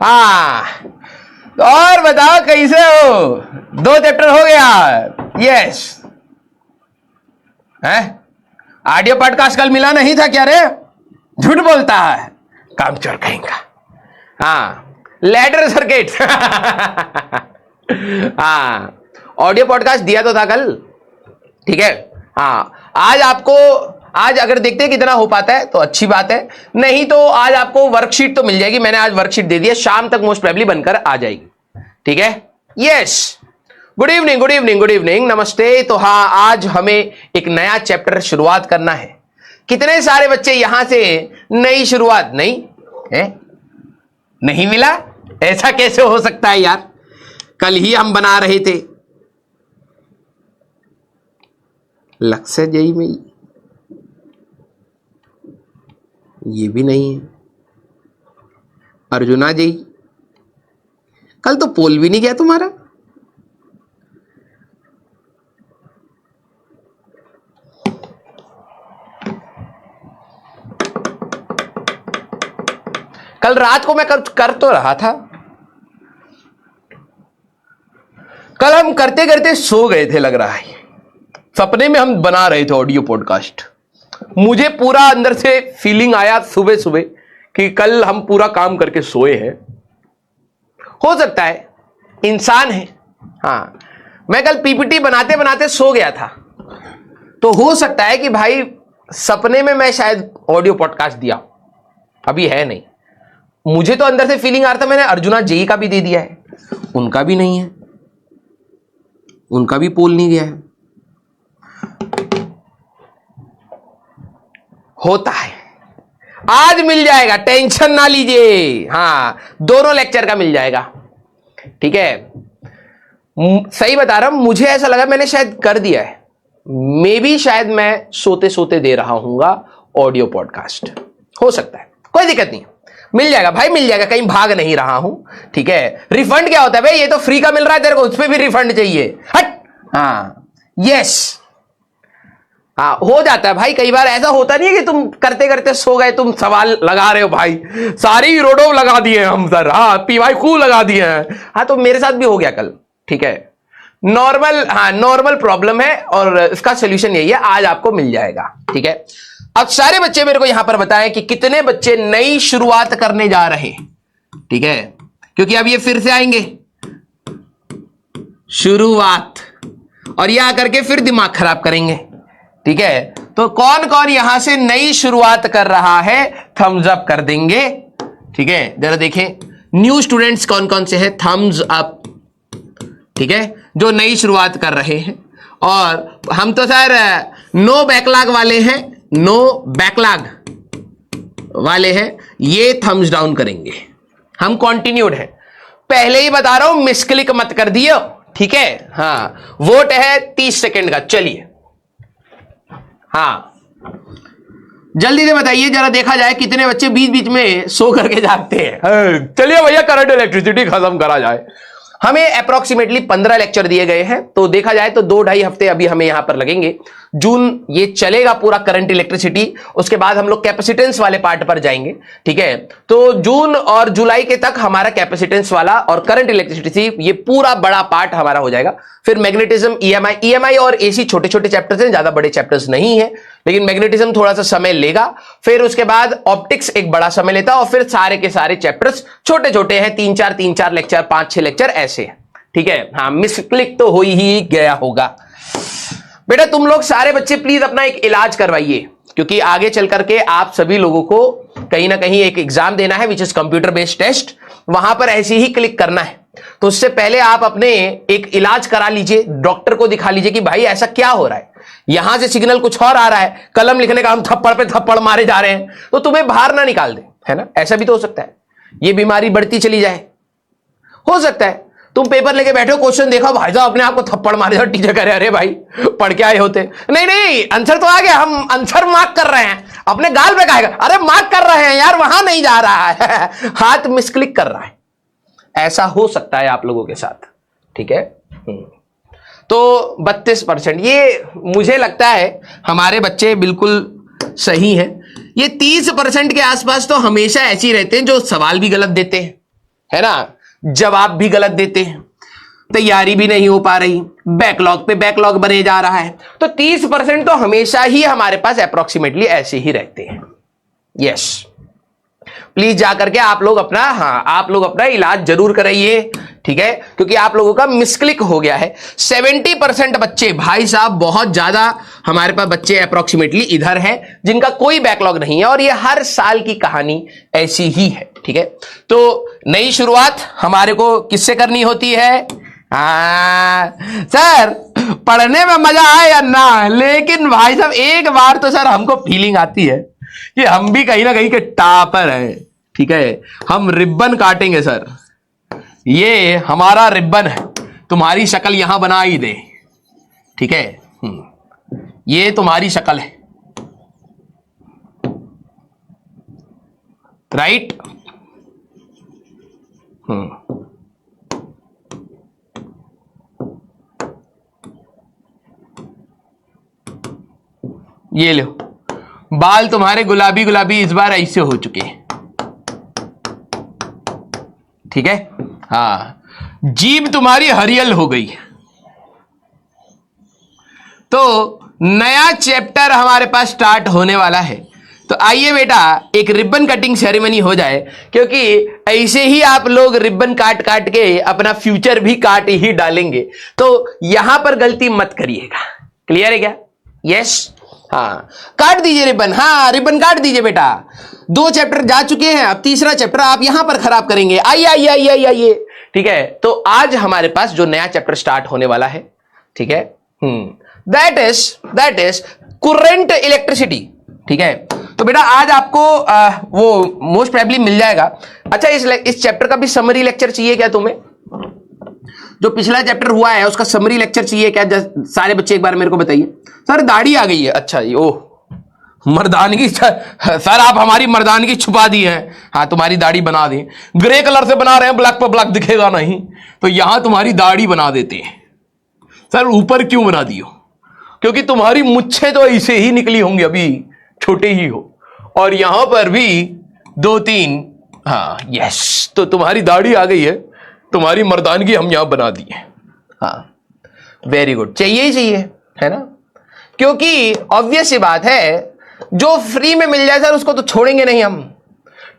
हाँ, तो और बताओ कैसे हो? 2 चैप्टर हो गया। यस है। ऑडियो पॉडकास्ट कल मिला नहीं था क्या रे? झूठ बोलता है, काम चोर कहेंगा। हाँ, लैडर सर्किट। हाँ, ऑडियो पॉडकास्ट दिया तो था कल, ठीक है। हाँ, आज अगर देखते हैं कितना हो पाता है तो अच्छी बात है, नहीं तो आज आपको वर्कशीट तो मिल जाएगी। मैंने आज वर्कशीट दे दी है, शाम तक मोस्ट प्रोबेबली बनकर आ जाएगी, ठीक है। Yes, good evening, good evening, good evening, नमस्ते। तो हाँ, आज हमें एक नया चैप्टर शुरुआत करना है। कितने सारे बच्चे यहां से नई शुरुआत नहीं है? नहीं मिला? ऐसा कैसे हो सकता है यार, कल ही हम बना रहे थे। लक्ष्य जई में ये भी नहीं है। अर्जुना जी, कल तो पोल भी नहीं गया तुम्हारा। कल रात को मैं कर तो रहा था, कल हम करते करते सो गए थे लग रहा है। सपने में हम बना रहे थे ऑडियो पॉडकास्ट। मुझे पूरा अंदर से फीलिंग आया सुबह सुबह कि कल हम पूरा काम करके सोए हैं। हो सकता है, इंसान है। हाँ, मैं कल पीपीटी बनाते बनाते सो गया था, तो हो सकता है कि भाई सपने में मैं शायद ऑडियो पॉडकास्ट दिया, अभी है नहीं। मुझे तो अंदर से फीलिंग आ रहा था, मैंने अर्जुना जेई का भी दे दिया है, उनका भी नहीं है, उनका भी पोल नहीं गया है। होता है, आज मिल जाएगा, टेंशन ना लीजिए। हाँ, दोनों लेक्चर का मिल जाएगा, ठीक है। सही बता रहा हूं, मुझे ऐसा लगा मैंने शायद कर दिया है। मे भी शायद मैं सोते सोते दे रहा हूंगा ऑडियो पॉडकास्ट, हो सकता है, कोई दिक्कत नहीं, मिल जाएगा भाई, मिल जाएगा, कहीं भाग नहीं रहा हूं, ठीक है। रिफंड क्या होता है भाई? ये तो फ्री का मिल रहा है तेरे को, उस पर भी रिफंड चाहिए? हट। हाँ, यस, हाँ, हो जाता है भाई। कई बार ऐसा होता नहीं है कि तुम करते करते सो गए, तुम सवाल लगा रहे हो भाई, सारी रोडो लगा दिए हम सर, हाँ पीवाई कू लगा दिए हैं। हाँ, तो मेरे साथ भी हो गया कल, ठीक है। नॉर्मल, हाँ नॉर्मल प्रॉब्लम है और इसका सोल्यूशन यही है, आज आपको मिल जाएगा, ठीक है। अब सारे बच्चे मेरे को यहां पर बताएं कि कितने बच्चे नई शुरुआत करने जा रहे हैं, ठीक है, क्योंकि अब ये फिर से आएंगे शुरुआत, और यह आकर के फिर दिमाग खराब करेंगे, ठीक है। तो कौन कौन यहां से नई शुरुआत कर रहा है, थम्स अप कर देंगे, ठीक है। जरा देखें न्यू स्टूडेंट्स कौन कौन से हैं, थम्स अप, ठीक है, जो नई शुरुआत कर रहे हैं। और हम तो सर नो बैकलॉग वाले हैं, नो बैकलॉग वाले हैं, ये थम्स डाउन करेंगे। हम कंटिन्यूड है, पहले ही बता रहा हूं, मिसक्लिक मत कर दियो, ठीक है। हाँ, वोट है 30 सेकंड का, चलिए। हाँ, जल्दी से बताइए जरा, देखा जाए कितने बच्चे बीच बीच में सो करके जागते हैं। चलिए भैया, करंट इलेक्ट्रिसिटी खत्म करा जाए। हमें अप्रोक्सीमेटली 15 लेक्चर दिए गए हैं, तो देखा जाए तो 2-2.5 हफ्ते अभी हमें यहां पर लगेंगे। जून ये चलेगा पूरा करंट इलेक्ट्रिसिटी, उसके बाद हम लोग कैपेसिटेंस वाले पार्ट पर जाएंगे, ठीक है। तो जून और जुलाई के तक हमारा कैपेसिटेंस वाला और करंट इलेक्ट्रिसिटी ये पूरा बड़ा पार्ट हमारा हो जाएगा। फिर मैग्नेटिज्म, ईएमआई और एसी छोटे छोटे चैप्टर्स हैं, ज्यादा बड़े चैप्टर्स नहीं है, लेकिन मैग्नेटिज्म थोड़ा सा समय लेगा। फिर उसके बाद ऑप्टिक्स एक बड़ा समय लेता है, और फिर सारे के सारे चैप्टर्स छोटे छोटे हैं, 3-4 लेक्चर, 5-6 लेक्चर ऐसे हैं, ठीक है। हाँ, मिसक्लिक तो हो ही गया होगा। बेटा तुम लोग सारे बच्चे प्लीज अपना एक इलाज करवाइए, क्योंकि आगे चल करके आप सभी लोगों को कहीं ना कहीं एक एग्जाम देना है, which is computer based test. वहां पर ऐसे ही क्लिक करना है, तो उससे पहले आप अपने एक इलाज करा लीजिए, डॉक्टर को दिखा लीजिए कि भाई ऐसा क्या हो रहा है, यहां से सिग्नल कुछ और आ रहा है, कलम लिखने का हम थप्पड़ पे थप्पड़ मारे जा रहे हैं, तो तुम्हें बाहर ना निकाल दे, है ना। ऐसा भी तो हो सकता है, ये बीमारी बढ़ती चली जाए, हो सकता है। तुम पेपर लेके बैठे हो, क्वेश्चन देखा, भाई साहब अपने आप को थप्पड़ मारे जाओ, टीचर कह रहे अरे भाई पढ़ के आए होते, नहीं नहीं आंसर तो आ गया, हम आंसर मार्क कर रहे हैं, अपने गाल पे कहेगा अरे मार्क कर रहे हैं यार, वहां नहीं जा रहा है, हाथ मिसक्लिक कर रहा है। ऐसा हो सकता है आप लोगों के साथ, ठीक है। तो 32%, ये मुझे लगता है हमारे बच्चे बिल्कुल सही हैं। ये 30% के आसपास तो हमेशा ऐसे ही रहते हैं जो सवाल भी गलत देते हैं, है ना, जवाब भी गलत देते हैं, तैयारी भी नहीं हो पा रही, बैकलॉग पे बैकलॉग बने जा रहा है। तो 30% तो हमेशा ही हमारे पास अप्रोक्सीमेटली ऐसे ही रहते हैं। यस, प्लीज जाकर के आप लोग अपना इलाज जरूर कराइए, ठीक है, क्योंकि आप लोगों का मिसक्लिक हो गया है। 70% बच्चे, भाई साहब बहुत ज्यादा हमारे पास बच्चे अप्रोक्सीमेटली इधर हैं जिनका कोई बैकलॉग नहीं है, और ये हर साल की कहानी ऐसी ही है, ठीक है। तो नई शुरुआत हमारे को किससे करनी होती है? सर पढ़ने में मजा आए या ना, लेकिन भाई साहब एक बार तो सर हमको फीलिंग आती है कि हम भी कहीं ना कहीं के टॉपर हैं, ठीक है। हम रिबन काटेंगे सर, ये हमारा रिबन है, तुम्हारी शक्ल यहां बना ही दे, ठीक है। ये तुम्हारी शक्ल है, राइट। ये लो, बाल तुम्हारे गुलाबी गुलाबी इस बार ऐसे हो चुके हैं, ठीक है। हाँ, जीभ तुम्हारी हरियल हो गई। तो नया चैप्टर हमारे पास स्टार्ट होने वाला है, तो आइए बेटा एक रिबन कटिंग सेरेमनी हो जाए, क्योंकि ऐसे ही आप लोग रिबन काट काट के अपना फ्यूचर भी काट ही डालेंगे, तो यहां पर गलती मत करिएगा। क्लियर है क्या? यस। हाँ, काट दीजिए रिबन, हाँ रिबन काट दीजिए बेटा। 2 चैप्टर जा चुके हैं, अब तीसरा चैप्टर आप यहां पर खराब करेंगे। आइए आइए आइए आइए आइए, ठीक है। तो आज हमारे पास जो नया चैप्टर स्टार्ट होने वाला है, ठीक है, दैट इज करंट इलेक्ट्रिसिटी, ठीक है। तो बेटा आज आपको वो मोस्ट प्रोबेबली मिल जाएगा। अच्छा, इस चैप्टर का भी समरी लेक्चर चाहिए क्या तुम्हें? जो पिछला चैप्टर हुआ है उसका समरी लेक्चर चाहिए क्या? सारे बच्चे एक बार मेरे को बताइए। सर दाढ़ी आ गई है, अच्छा जी, ओह मर्दानगी सर आप हमारी मर्दानगी छुपा दी है। हाँ, तुम्हारी दाढ़ी बना दी, ग्रे कलर से बना रहे हैं, ब्लैक पर ब्लैक दिखेगा नहीं, तो यहां तुम्हारी दाढ़ी बना देते हैं। सर ऊपर क्यों बना दी हो? क्योंकि तुम्हारी मुच्छें तो ऐसे ही निकली होंगी, अभी छोटे ही हो, और यहां पर भी 2-3, हाँ यस, तो तुम्हारी दाढ़ी आ गई है, तुम्हारी मर्दानगी हम यहां बना दी है। हाँ वेरी गुड, चाहिए ही चाहिए, है ना, क्योंकि ऑब्वियस सी बात है जो फ्री में मिल जाए सर उसको तो छोड़ेंगे नहीं हम।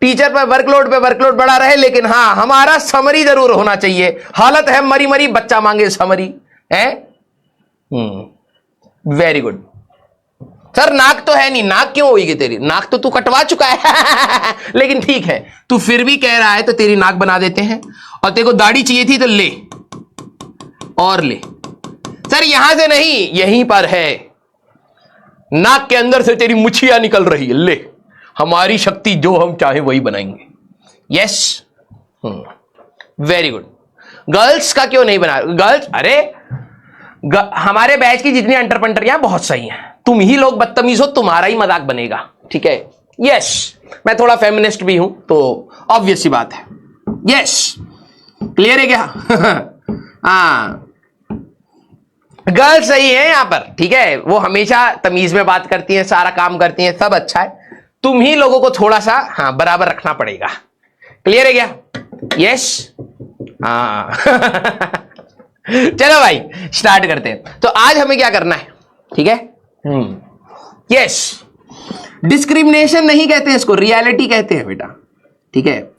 टीचर पर वर्कलोड बढ़ा रहे, लेकिन हाँ हमारा समरी जरूर होना चाहिए। हालत है मरी मरी, बच्चा मांगे समरी है। Very good. सर नाक तो है नहीं, नाक क्यों होगी तेरी? नाक तो तू कटवा चुका है लेकिन ठीक है, तू फिर भी कह रहा है तो तेरी नाक बना देते हैं। और तेरे को दाढ़ी चाहिए थी तो ले, और ले। सर यहां से नहीं, यहीं पर है, नाक के अंदर से तेरी मुछिया निकल रही है, ले। हमारी शक्ति जो हम चाहे वही बनाएंगे। Yes, very good. गर्ल्स का क्यों नहीं बना? गर्ल्स, अरे हमारे बैच की जितनी अंटरपंटरियां बहुत सही हैं, तुम ही लोग बदतमीज हो, तुम्हारा ही मजाक बनेगा, ठीक है। यस, मैं थोड़ा फेमिनिस्ट भी हूं, तो ऑब्वियस सी बात है। यस, क्लियर है क्या? हाँ, गर्ल्स सही है यहां पर, ठीक है, वो हमेशा तमीज में बात करती हैं, सारा काम करती हैं, सब अच्छा है। तुम ही लोगों को थोड़ा सा हाँ बराबर रखना पड़ेगा। क्लियर है क्या? यस। हाँ चलो भाई स्टार्ट करते हैं। तो आज हमें क्या करना है, ठीक है? यस, डिस्क्रिमिनेशन नहीं कहते हैं इसको, रियलिटी कहते हैं बेटा, ठीक है।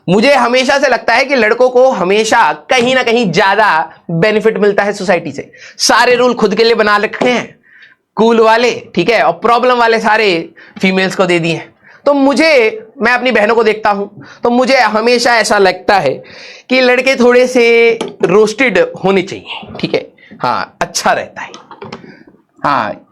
मुझे हमेशा से लगता है कि लड़कों को हमेशा कहीं ना कहीं ज्यादा बेनिफिट मिलता है सोसाइटी से। सारे रूल खुद के लिए बना रखे हैं कूल वाले, ठीक है, और प्रॉब्लम वाले सारे फीमेल्स को दे दिए हैं। तो मैं अपनी बहनों को देखता हूं तो मुझे हमेशा ऐसा लगता है कि लड़के थोड़े से रोस्टेड होने चाहिए, ठीक है। हाँ, अच्छा रहता है। हाँ,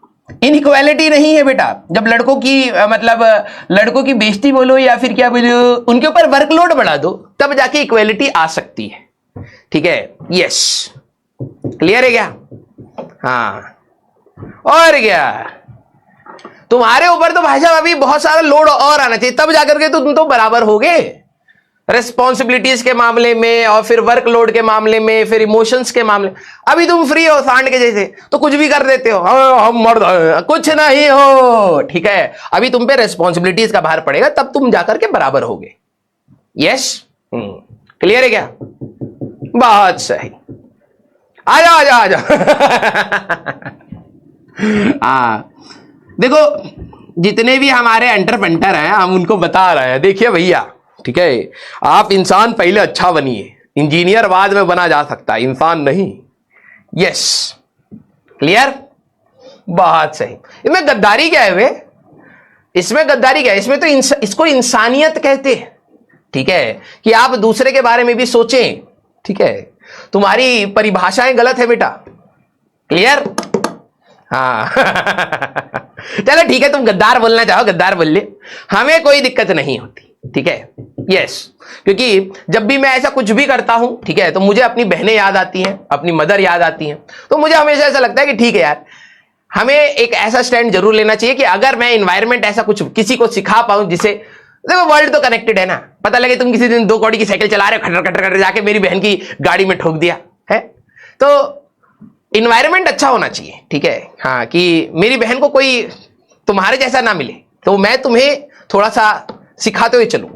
इनइक्वालिटी नहीं है बेटा। जब लड़कों की मतलब लड़कों की बेइज्जती बोलो या फिर क्या बोलो, उनके ऊपर वर्कलोड बढ़ा दो, तब जाके इक्वालिटी आ सकती है, ठीक है। यस, क्लियर है क्या? हाँ, और क्या, तुम्हारे ऊपर तो भाई साहब अभी बहुत सारा लोड और आना चाहिए, तब जाकर के तो तुम तो बराबर होगे रिस्पॉन्सिबिलिटीज के मामले में, और फिर वर्कलोड के मामले में, फिर इमोशंस के मामले। अभी तुम फ्री हो सांड के जैसे, तो कुछ भी कर देते हो, हम मर्द कुछ नहीं हो, ठीक है। अभी तुम पे रिस्पॉन्सिबिलिटीज का भार पड़ेगा, तब तुम जाकर के बराबर होगे। यस, क्लियर है क्या? बहुत सही, आ जाओ आ जाओ आ जाओ। देखो जितने भी हमारे एंटर पेंटर हैं हम उनको बता रहे हैं, देखिए भैया, ठीक है, आप इंसान पहले अच्छा बनिए, इंजीनियर बाद में बना जा सकता है, इंसान नहीं। यस, क्लियर, बहुत सही। इसमें गद्दारी क्या है वे? इसमें गद्दारी क्या है? इसमें तो इसको इंसानियत कहते हैं, ठीक है, कि आप दूसरे के बारे में भी सोचें, ठीक है। तुम्हारी परिभाषाएं गलत है बेटा, क्लियर? हाँ। चलो ठीक है, तुम गद्दार बोलना चाहो गद्दार बोल ले, हमें कोई दिक्कत नहीं होती, ठीक है। यस, क्योंकि जब भी मैं ऐसा कुछ भी करता हूं, ठीक है, तो मुझे अपनी बहनें याद आती हैं, अपनी मदर याद आती हैं, तो मुझे हमेशा ऐसा लगता है कि ठीक है यार, हमें एक ऐसा स्टैंड जरूर लेना चाहिए कि अगर मैं एनवायरमेंट ऐसा कुछ किसी को सिखा पाऊं जिसे, देखो वर्ल्ड तो कनेक्टेड है ना, पता लगे तुम किसी दिन 2 कौड़ी की साइकिल चला रहे हो, खटर खटर खटर जाके मेरी बहन की गाड़ी में ठोक दिया है, तो इन्वायरमेंट अच्छा होना चाहिए, ठीक है। हाँ, कि मेरी बहन को कोई तुम्हारे जैसा ना मिले, तो मैं तुम्हें थोड़ा सा सिखाते हुए चलूं।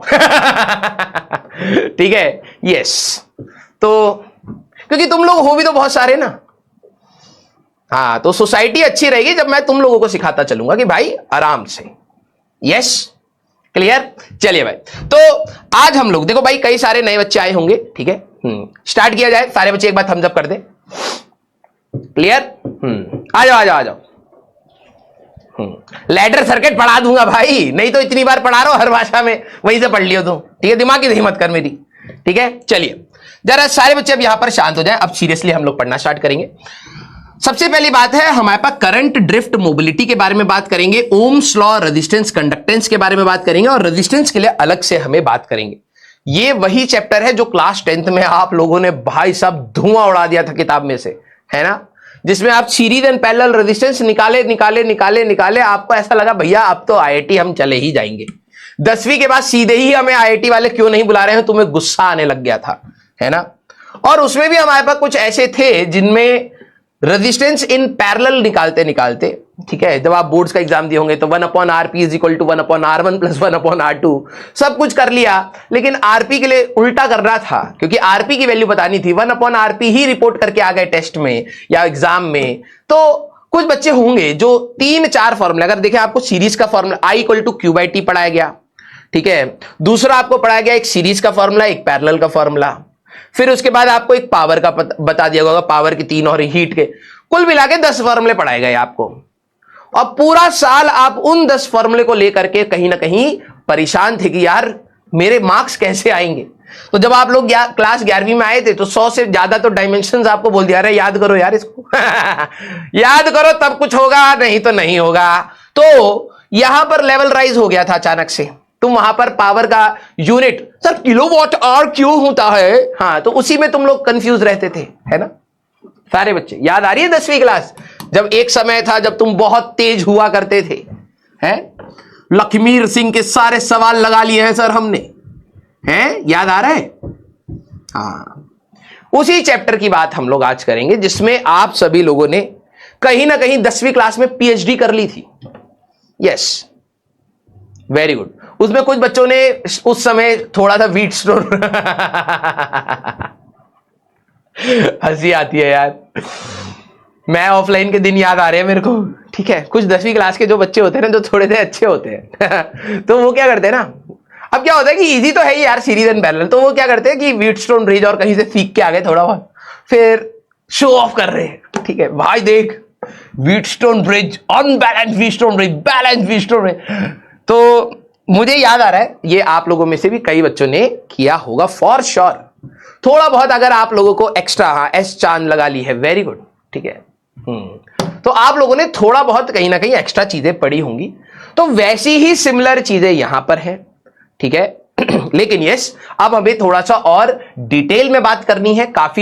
ठीक है, यस। तो क्योंकि तुम लोग हो भी तो बहुत सारे ना, हाँ, तो सोसाइटी अच्छी रहेगी जब मैं तुम लोगों को सिखाता चलूंगा कि भाई आराम से। Yes, clear? चलिए भाई, तो आज हम लोग देखो भाई, कई सारे नए बच्चे आए होंगे, ठीक है। स्टार्ट किया जाए, सारे बच्चे एक बार थम्स अप कर दे। क्लियर? आ जाओ आ जाओ आ जाओ। लैडर सर्किट पढ़ा दूंगा भाई, नहीं तो इतनी बार पढ़ा रहा हूं हर भाषा में, वहीं से पढ़ लियो तुम, ठीक है। दिमाग की हिम्मत कर मेरी, ठीक है। चलिए जरा सारे बच्चे अब यहां पर शांत हो जाएं, अब सीरियसली हम लोग पढ़ना स्टार्ट करेंगे। सबसे पहली बात है हमारे पास करंट ड्रिफ्ट मोबिलिटी के बारे में बात करेंगे, ओम्स लॉ, रेजिस्टेंस कंडक्टेंस के बारे में बात करेंगे, और रेजिस्टेंस के लिए अलग से हमें बात करेंगे। ये वही चैप्टर है जो क्लास 10th में आप लोगों ने भाई साहब धुआं उड़ा दिया था किताब में से, है ना, जिसमें आप सीरीज एंड पैरेलल रेजिस्टेंस निकाले निकाले निकाले निकाले, आपको ऐसा लगा भैया अब तो आईआईटी हम चले ही जाएंगे। 10वीं के बाद सीधे ही हमें आईआईटी वाले क्यों नहीं बुला रहे हैं, तुम्हें गुस्सा आने लग गया था, है ना। और उसमें भी हमारे पास कुछ ऐसे थे जिनमें रेजिस्टेंस इन पैरेलल निकालते निकालते, ठीक है, जब आप बोर्ड्स का एग्जाम दिए होंगे तो 1/RP = 1/R1 + 1/R2 सब कुछ कर लिया, लेकिन आरपी के लिए उल्टा करना था, क्योंकि आरपी की वैल्यू बतानी थी, 1/RP ही रिपोर्ट करके आ गए टेस्ट में या एग्जाम में। तो कुछ बच्चे होंगे जो 3-4 फॉर्मूला, अगर देखें आपको सीरीज का फॉर्मूला I = Q/T पढ़ाया गया, ठीक है, दूसरा आपको पढ़ाया गया एक सीरीज का फॉर्मूला, एक पैरेलल का फॉर्मूला, फिर उसके बाद आपको एक पावर का बता दिया होगा, पावर की 3 और हीट के, कुल मिला के 10 फॉर्मूले पढ़ाए गए आपको। और पूरा साल आप उन 10 फॉर्मूले को लेकर के कहीं ना कहीं परेशान थे कि यार मेरे मार्क्स कैसे आएंगे। तो जब आप लोग क्लास 11वीं में आए थे तो 100 से ज्यादा तो डायमेंशंस आपको बोल दिया, अरे याद करो यार इसको। याद करो तब कुछ होगा, नहीं तो नहीं होगा। तो यहां पर लेवल राइज हो गया था अचानक से, तुम वहां पर पावर का यूनिट, सर किलोवाट आवर क्यों होता है, हाँ, तो उसी में तुम लोग कंफ्यूज रहते थे, है ना सारे बच्चे। याद आ रही है 10वीं क्लास, जब एक समय था जब तुम बहुत तेज हुआ करते थे, हैं, लखमीर सिंह के सारे सवाल लगा लिए हैं सर हमने, हैं, याद आ रहा है? हाँ, उसी चैप्टर की बात हम लोग आज करेंगे जिसमें आप सभी लोगों ने कहीं ना कहीं 10वीं क्लास में पीएचडी कर ली थी। Yes, very good. उसमें कुछ बच्चों ने उस समय थोड़ा सा व्हीटस्टोन हंसी आती है यार, मैं ऑफलाइन के दिन याद आ रहे हैं मेरे को, ठीक है। कुछ 10वीं क्लास के जो बच्चे होते हैं ना, जो थोड़े से अच्छे होते हैं तो वो क्या करते हैं ना, अब क्या होता है कि इजी तो है ही यार सीरीज एंड पैरेलल, तो वो क्या करते हैं कि व्हीटस्टोन ब्रिज और कहीं से सीख के आ गए थोड़ा बहुत, फिर शो ऑफ कर रहे हैं, ठीक है, भाई देख Wheatstone bridge, unbalance Wheatstone bridge, balance Wheatstone bridge. तो मुझे याद आ रहा है ये आप लोगों में से भी कई बच्चों ने किया होगा फॉर श्योर, थोड़ा बहुत अगर आप लोगों को एक्स्ट्रा, हाँ, एस चांद लगा ली है, वेरी गुड, ठीक है। तो आप लोगों ने थोड़ा बहुत कहीं ना कहीं एक्स्ट्रा चीजें पढ़ी होंगी, तो वैसी ही सिमिलर चीजें यहां पर है, ठीक है। लेकिन यस, अब हमें थोड़ा सा और डिटेल में बात करनी है, काफी